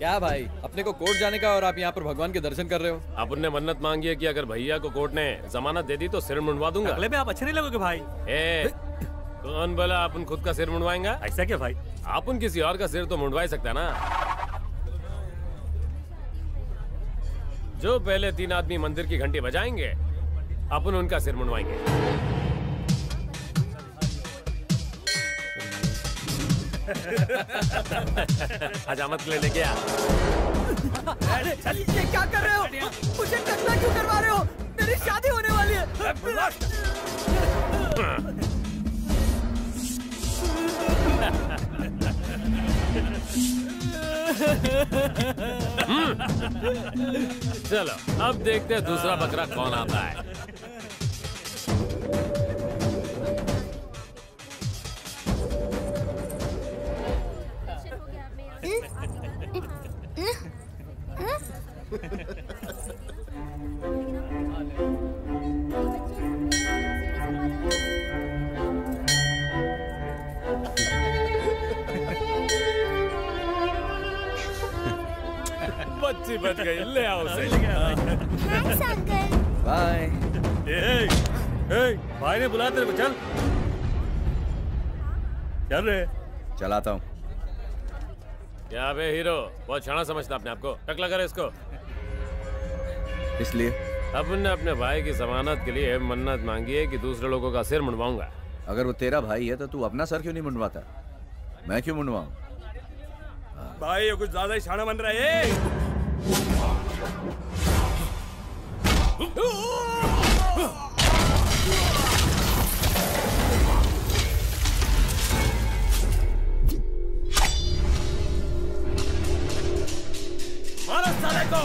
क्या भाई, अपने को कोर्ट जाने का और आप यहाँ पर भगवान के दर्शन कर रहे हो? अपन ने मन्नत मांगी है कि अगर भैया को कोर्ट ने जमानत दे दी तो सिर मुंडवा दूंगा। अगले में आप अच्छे नहीं लगोगे भाई। कौन बोला अपन खुद का सिर मुंडवाएंगा? ऐसा क्या भाई? अपन किसी और का सिर तो मुंडवा ही सकता है ना। जो पहले 3 आदमी मंदिर की घंटी बजाएंगे अपन उनका सिर मुंडवाएंगे। हजामत के लिए लेके आ। अरे ये क्या कर रहे हो? मुझे टकला क्यों करवा रहे हो? मेरी शादी होने वाली है। चलो अब देखते हैं दूसरा बकरा कौन आता है। बच्ची बच गई, ले आओ उसे। Thanks uncle. बाय। भाई ने बुलाया तेरे को, चल चल रहे। चलाता हूँ। क्या बे हीरो, बहुत छाना समझता अपने आपको? टकला करे इसको। इसलिए अपन ने अपने भाई की जमानत के लिए मन्नत मांगी है कि दूसरे लोगों का सिर मुंडवाऊंगा। अगर वो तेरा भाई है तो तू अपना सर क्यों नहीं मुंडवाता? मैं क्यों मुंडवाऊं? भाई ये कुछ ज्यादा ही शाना बन रहा है। मारो साले को।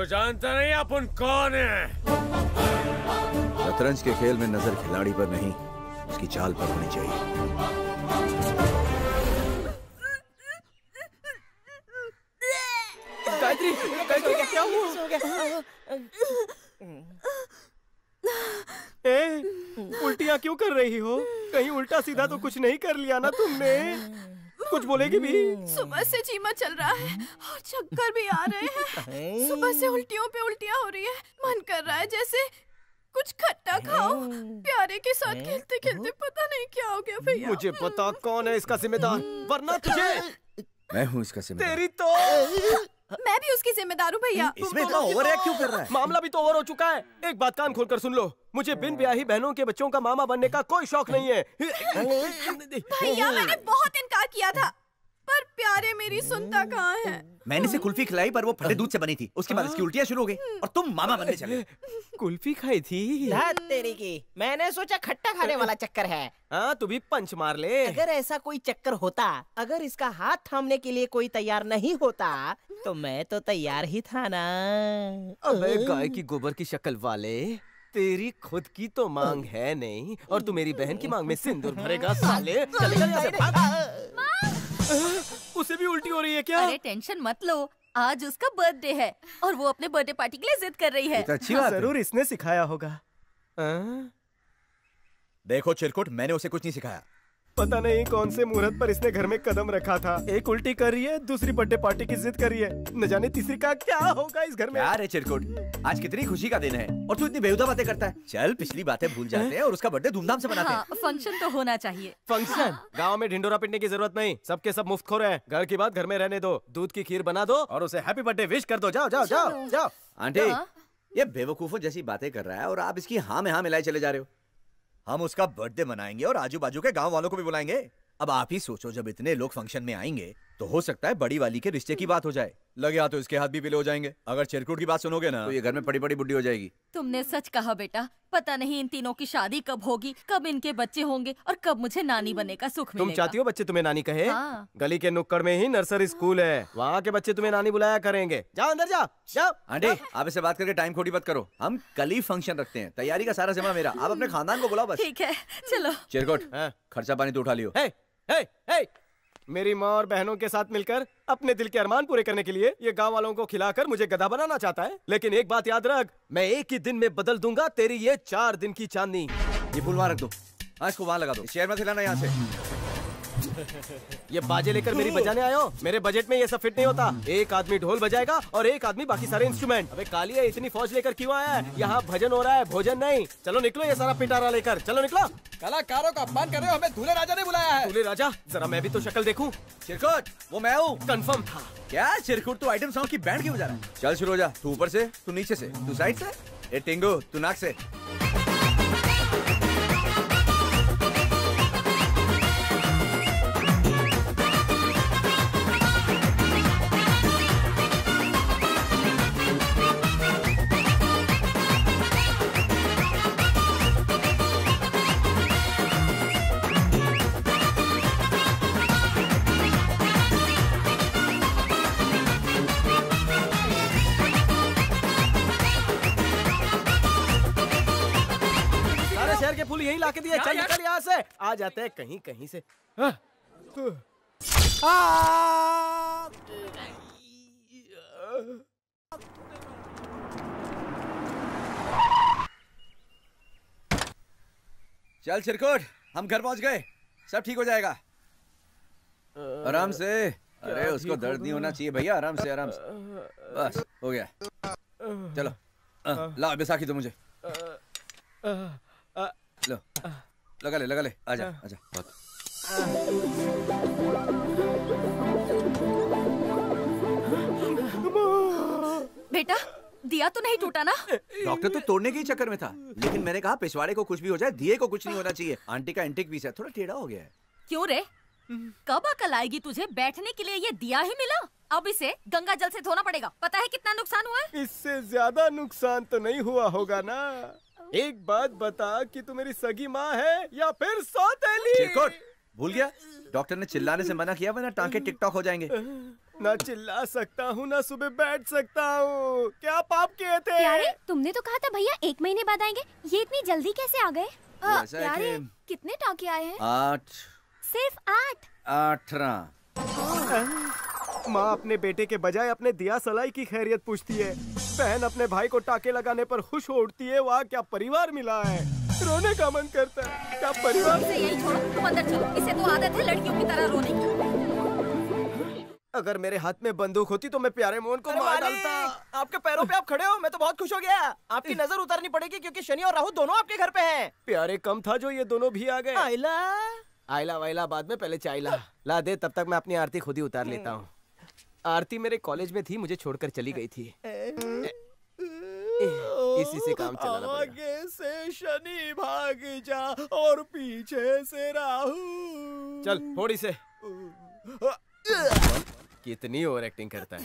जानता नहीं अपन कौन है? शतरंज के खेल में नजर खिलाड़ी पर नहीं, उसकी चाल पर होनी चाहिए। गायत्री, गायत्री क्या हुआ? उल्टियाँ क्यों कर रही हो? कहीं उल्टा सीधा तो कुछ नहीं कर लिया ना तुमने? कुछ बोलेगी भी? सुबह से चीमा चल रहा है और चक्कर भी आ रहे हैं। सुबह से उल्टियों पे उल्टियाँ हो रही है। मन कर रहा है जैसे कुछ खट्टा खाओ। प्यारे के साथ खेलते खेलते पता नहीं क्या हो गया भैया। मुझे पता कौन है इसका जिम्मेदार, वरना तुझे। मैं हूँ इसका जिम्मेदार। तेरी तो मैं भी उसकी जिम्मेदार हूँ भैया। इसमें इतना ओवर एक्ट क्यों कर रहा है? मामला भी तो ओवर हो चुका है। एक बात कान खोलकर सुन लो, मुझे बिन ब्याही बहनों के बच्चों का मामा बनने का कोई शौक नहीं है। भैया मैंने बहुत इनकार किया था, पर प्यारे मेरी सुनता कहाँ है। मैंने इसे कुल्फी खिलाई पर वो फटे दूध से बनी थी। उसके बाद इसकी उल्टियाँ शुरू हो गई और तुम मामा बनने चले। कुल्फी खाई थी? धत तेरी की, मैंने सोचा खट्टा खाने वाला चक्कर है। हाँ तू भी पंच मार ले। अगर ऐसा कोई चक्कर होता, अगर इसका हाथ थामने के लिए कोई तैयार नहीं होता, तो मैं तो तैयार ही था ना। अबे गाय की गोबर की शक्ल वाले, तेरी खुद की तो मांग है नहीं और तू मेरी बहन की मांग में सिंदूर भरेगा साले। चलेगा यहाँ से, भाग। उसे भी उल्टी हो रही है क्या? अरे टेंशन मत लो, आज उसका बर्थडे है और वो अपने बर्थडे पार्टी के लिए जिद कर रही है। तो अच्छी बात है। जरूर इसने सिखाया होगा। देखो चिरकुट, मैंने उसे कुछ नहीं सिखाया। पता नहीं कौन से मुहूर्त पर इसने घर में कदम रखा था। एक उल्टी कर रही है, दूसरी बर्थडे पार्टी की जिद कर रही है, न जाने तीसरी का क्या होगा इस घर में। यार है चिरकुट, आज कितनी खुशी का दिन है और तू इतनी बेहुदा बातें करता है। चल पिछली बातें भूल जाते हैं और उसका बर्थडे धूमधाम से मनाते हैं। फंक्शन तो होना चाहिए। फंक्शन? गांव में ढिंडोरा पिटने की जरूरत नहीं, सबके सब मुफ्तखोर हैं। घर की बात घर में रहने दो, दूध की खीर बना दो और उसे हैप्पी बर्थडे विश कर दो। जाओ जाओ जाओ जाओ। आंटी, ये बेवकूफों जैसी बातें कर रहा है और आप इसकी हाँ में हाँ मिलाए चले जा रहे हो। हम उसका बर्थडे मनाएंगे और आजू बाजू के गांव वालों को भी बुलाएंगे। अब आप ही सोचो, जब इतने लोग फंक्शन में आएंगे तो हो सकता है बड़ी वाली के रिश्ते की बात हो जाए। लगे हाथ तो इसके हाथ भी पीले हो जाएंगे। अगर चिरकुट की बात सुनोगे ना तो ये घर में पड़ी पड़ी बुड्ढी हो जाएगी। तुमने सच कहा बेटा, पता नहीं इन तीनों की शादी कब होगी, कब इनके बच्चे होंगे और कब मुझे नानी बनने का सुख मिलेगा। तुम चाहती हो बच्चे तुम्हें नानी कहे? हाँ। गली के नुक्कड़ में ही नर्सरी स्कूल है, वहाँ के बच्चे तुम्हें नानी बुलाया करेंगे। जाओ अंदर जाओ जाओ। आंटी, आप इससे बात करके टाइम खोटी मत करो। हम कल ही फंक्शन रखते हैं, तैयारी का सारा जिम्मा मेरा। आप अपने खानदान को बुलाओ बस। ठीक है चलो। चिरकुट, खर्चा पानी तो उठा लियो। मेरी माँ और बहनों के साथ मिलकर अपने दिल के अरमान पूरे करने के लिए ये गांव वालों को खिलाकर मुझे गधा बनाना चाहता है। लेकिन एक बात याद रख, मैं एक ही दिन में बदल दूंगा तेरी ये 4 दिन की चांदनी। ये फूल वहां रख दो, इसको वहां लगा दो। शेयर मत खिलाना यहाँ से। ये बाजे लेकर मेरी बजाने आए हो? मेरे बजट में ये सब फिट नहीं होता। एक आदमी ढोल बजाएगा और एक आदमी बाकी सारे इंस्ट्रूमेंट। अबे कालिया, इतनी फौज लेकर क्यों आया है? यहाँ भजन हो रहा है, भोजन नहीं। चलो निकलो ये सारा पिटारा लेकर, चलो निकलो। कलाकारों का अपमान कर रहे हो, हमें दूल्हे राजा ने बुलाया है। दूल्हे राजा? जरा मैं भी तो शक्ल देखूं। चिरकुट, वो मैं हूँ। कंफर्म था क्या? चिरकुट तू आइटम सॉन्ग की बैंड क्यों बजा रहा है? चल शुरू हो जा। तू ऊपर से, तू नीचे से, तू साइड से। ए टिंगू, तू नाक से। के फूल यही लाके दिए। चल निकल यहाँ से। आ जाते हैं कहीं कहीं से। चल चिरकुट, हम घर पहुंच गए, सब ठीक हो जाएगा। आराम से। अरे उसको दर्द नहीं होना चाहिए भैया, आराम से आराम से। बस हो गया। चलो ला बैसाखी तो मुझे लो, लगा ले। आजा आजा। बेटा दिया तो नहीं टूटा ना? डॉक्टर तो तोड़ने के ही चक्कर में था, लेकिन मैंने कहा पिछवाड़े को कुछ भी हो जाए, दिए को कुछ नहीं होना चाहिए। आंटी का एंटीक पीस है, थोड़ा टेढ़ा हो गया है। क्यों रे? कब अकल आएगी तुझे? बैठने के लिए ये दिया ही मिला, अब इसे गंगा जल से धोना पड़ेगा। पता है कितना नुकसान हुआ है? इससे ज्यादा नुकसान तो नहीं हुआ होगा ना। एक बात बता कि तू मेरी सगी माँ है या फिर सौतेली? चिरकुट, भूल गया? डॉक्टर ने चिल्लाने से मना किया, वरना टांके टिकटॉक हो जाएंगे। ना चिल्ला सकता हूँ ना सुबह बैठ सकता हूँ। क्या पाप किए थे? प्यारे, तुमने तो कहा था भैया 1 महीने बाद आएंगे, ये इतनी जल्दी कैसे आ गए? प्यारे, कितने टाँके आए हैं? 8। सिर्फ 8? 18। माँ अपने बेटे के बजाय अपने दिया सलाई की खैरियत पूछती है। बहन अपने भाई को टाके लगाने पर खुश हो उठती है। वहाँ क्या परिवार मिला है, रोने का मन करता है। क्या परिवार? इसे यही छोड़ो, तुम अंदर चलो। इसे तो आदत है लड़कियों की तरह रोने की। अगर मेरे हाथ में बंदूक होती तो मैं प्यारे मोहन को मार डालता। आपके पैरों पे आप खड़े हो, मैं तो बहुत खुश हो गया। आपकी नजर उतारनी पड़ेगी क्योंकि शनि और राहु दोनों आपके घर पे हैं। प्यारे कम था जो ये दोनों भी आ गए। आइला आइला वाइला बाद में, पहले चाइला ला दे, तब तक मैं अपनी आरती खुद ही उतार लेता हूँ। आरती मेरे कॉलेज में थी, मुझे छोड़कर चली गई थी। इसी से काम चलाना पड़ेगा। आगे से शनि भाग जा और पीछे से राहु। चल थोड़ी से। कितनी ओवर एक्टिंग करता है।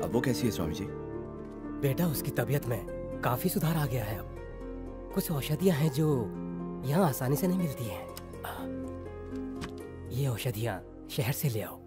अब वो कैसी है स्वामी जी? बेटा उसकी तबीयत में काफी सुधार आ गया है। अब कुछ औषधियां हैं जो यहाँ आसानी से नहीं मिलती हैं। ये औषधियां शहर से ले आओ।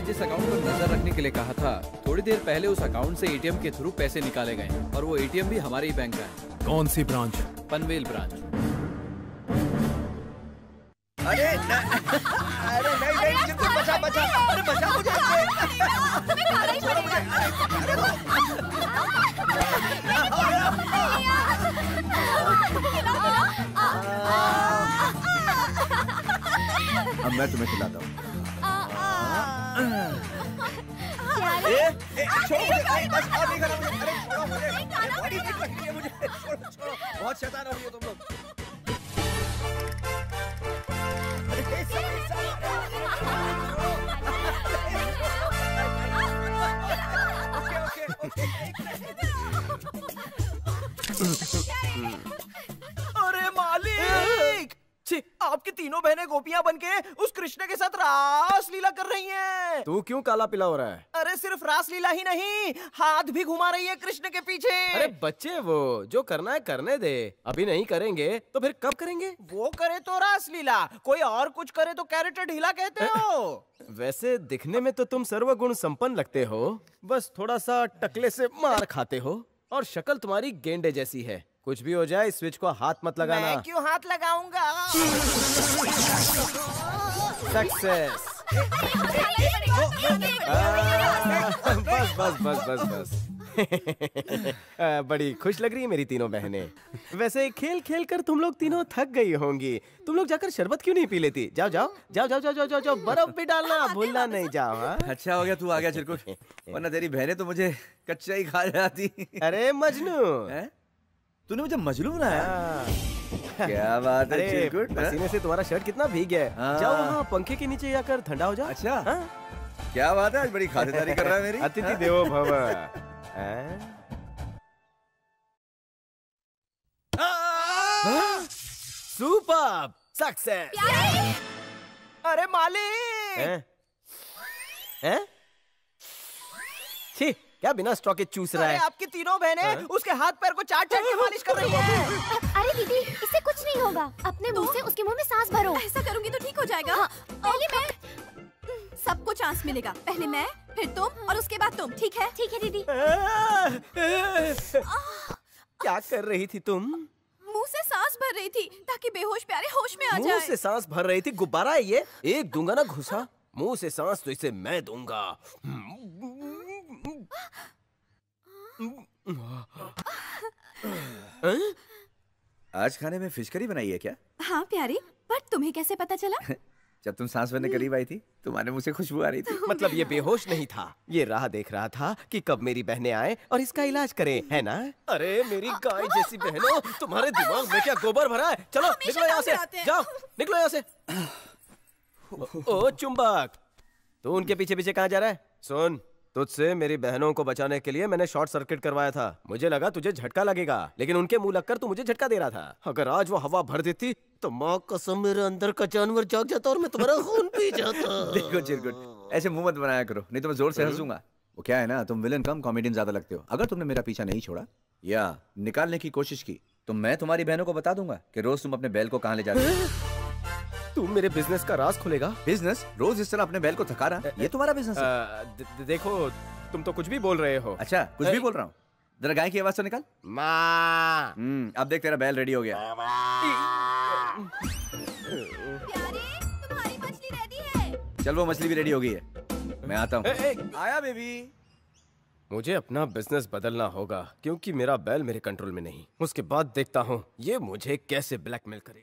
जिस अकाउंट पर नजर रखने के लिए कहा था, थोड़ी देर पहले उस अकाउंट से एटीएम के थ्रू पैसे निकाले गए और वो एटीएम भी हमारे ही बैंक का है। कौन सी ब्रांच? पनवेल ब्रांच। अरे नहीं चिरकुट, बचा अरे बचा मुझे। अब मैं तुम्हें खिलाता हूँ। छोड़ो मुझे, बस और नहीं खाना मुझे। अरे छोड़ो मुझे, बड़ी भूख लगी है मुझे। छोड़ो, बहुत शैतान हो रही हो तुम लोग। अरे मालिक, आपकी तीनों बहनें गोपियां बनके उस कृष्ण के साथ रास लीला कर रही हैं। तू क्यों काला पीला हो रहा है? अरे सिर्फ रास लीला ही नहीं, हाथ भी घुमा रही है कृष्ण के पीछे। अरे बच्चे, वो जो करना है करने दे। अभी नहीं करेंगे तो फिर कब करेंगे? वो करे तो रास लीला, कोई और कुछ करे तो कैरेट ढीला कहते हो। वैसे दिखने में तो तुम सर्वगुण संपन्न लगते हो, बस थोड़ा सा टकले से मार खाते हो और शक्ल तुम्हारी गेंडे जैसी है। कुछ भी हो जाए, स्विच को हाथ मत लगाना। मैं क्यों हाथ लगाऊंगा? सक्सेस। बस बस बस बस बस। बड़ी खुश लग रही है मेरी तीनों बहनें। वैसे खेल खेल कर तुम लोग तीनों थक गई होंगी। तुम लोग जाकर शरबत क्यों नहीं पी लेती? जाओ जाओ जाओ जाओ जाओ जाओ जाओ, बर्फ भी डालना भूलना नहीं। जाओ। हाँ? अच्छा हो गया तू आ गया चिरकुट, वरना तेरी बहनें तो मुझे कच्चा ही खा जाती। अरे मजनू, तूने मुझे मजनू बनाया? क्या बात है चिरकुट, पसीने से तुम्हारा शर्ट कितना भीग गया है। जाओ वहाँ पंखे के नीचे जाकर ठंडा हो जाओ। अच्छा, क्या बात है, आज बड़ी खातिरदारी कर रहा है मेरी। अतिथि देवो भव। Super success. अरे मालिक, छी, क्या बिना स्टॉक के चूस रहा है? आपकी तीनों बहनें उसके हाथ पैर को चाट चाट के मालिश कर रही हैं। अरे दीदी, इससे कुछ नहीं होगा। अपने मुंह से उसके मुंह में सांस भरो। ऐसा करूंगी तो ठीक हो जाएगा। हाँ, पहले मैं, सबको चांस मिलेगा। पहले मैं, फिर तुम और उसके बाद तुम। ठीक है? ठीक है दीदी। क्या कर रही थी तुम? मुंह से सांस भर रही थी ताकि बेहोश प्यारे होश में आ जाए। मुंह से सांस भर रही थी? गुब्बारा है ये, एक दूंगा ना घुसा। मुंह से सांस तो इसे मैं दूंगा। आज खाने में फिश करी बनाई है क्या? हाँ प्यारी, पर तुम्हें कैसे पता चला? जब तुम सांस भरने करीब आई थी तुम्हारे मुंह से खुशबू आ रही थी। मतलब ये बेहोश नहीं था, ये राह देख रहा था कि कब मेरी बहनें आए और इसका इलाज करें, है ना? अरे मेरी गाय जैसी बहनों, तुम्हारे दिमाग में क्या गोबर भरा है? चलो निकलो यहाँ से, जाओ निकलो यहाँ से। ओ चुंबक, तू उनके पीछे पीछे कहाँ जा रहा है? सुन, तुझसे मेरी बहनों को बचाने के लिए मैंने शॉर्ट सर्किट करवाया था। मुझे लगा तुझे झटका लगेगा, लेकिन उनके मुंह लगकर तू मुझे झटका दे रहा था। अगर आज वो हवा भर देती तो माँ कसम मेरे अंदर का जानवर जाग जाता और मैं तुम्हारा खून पी जाता। देखो चिरकुट, ऐसे मुंह मत बनाया करो, नहीं तो मैं जोर से हंसूंगा। वो क्या है ना, तुम विलन कम कॉमेडियन ज्यादा लगते हो। अगर तुमने मेरा पीछा नहीं छोड़ा या निकालने की कोशिश की तो मैं तुम्हारी बहनों को बता दूंगा कि रोज तुम अपने बैल को कहाँ ले जा रहे हो। तू मेरे बिजनेस का राज खोलेगा? बिजनेस? रोज इस तरह अपने बैल को थका रहा, ये तुम्हारा बिजनेस है? देखो तुम तो कुछ भी बोल रहे हो। अच्छा, कुछ भी बोल रहा हूँ? जरा गाय की आवाज तो निकाल। माँ। अब देख तेरा बैल रेडी हो गया। प्यारे, तुम्हारी मछली रेडी है। चल वो मछली भी रेडी हो गई है, मैं आता हूँ। आया बेबी। मुझे अपना बिजनेस बदलना होगा क्योंकि मेरा बैल मेरे कंट्रोल में नहीं। उसके बाद देखता हूँ ये मुझे कैसे ब्लैकमेल करे।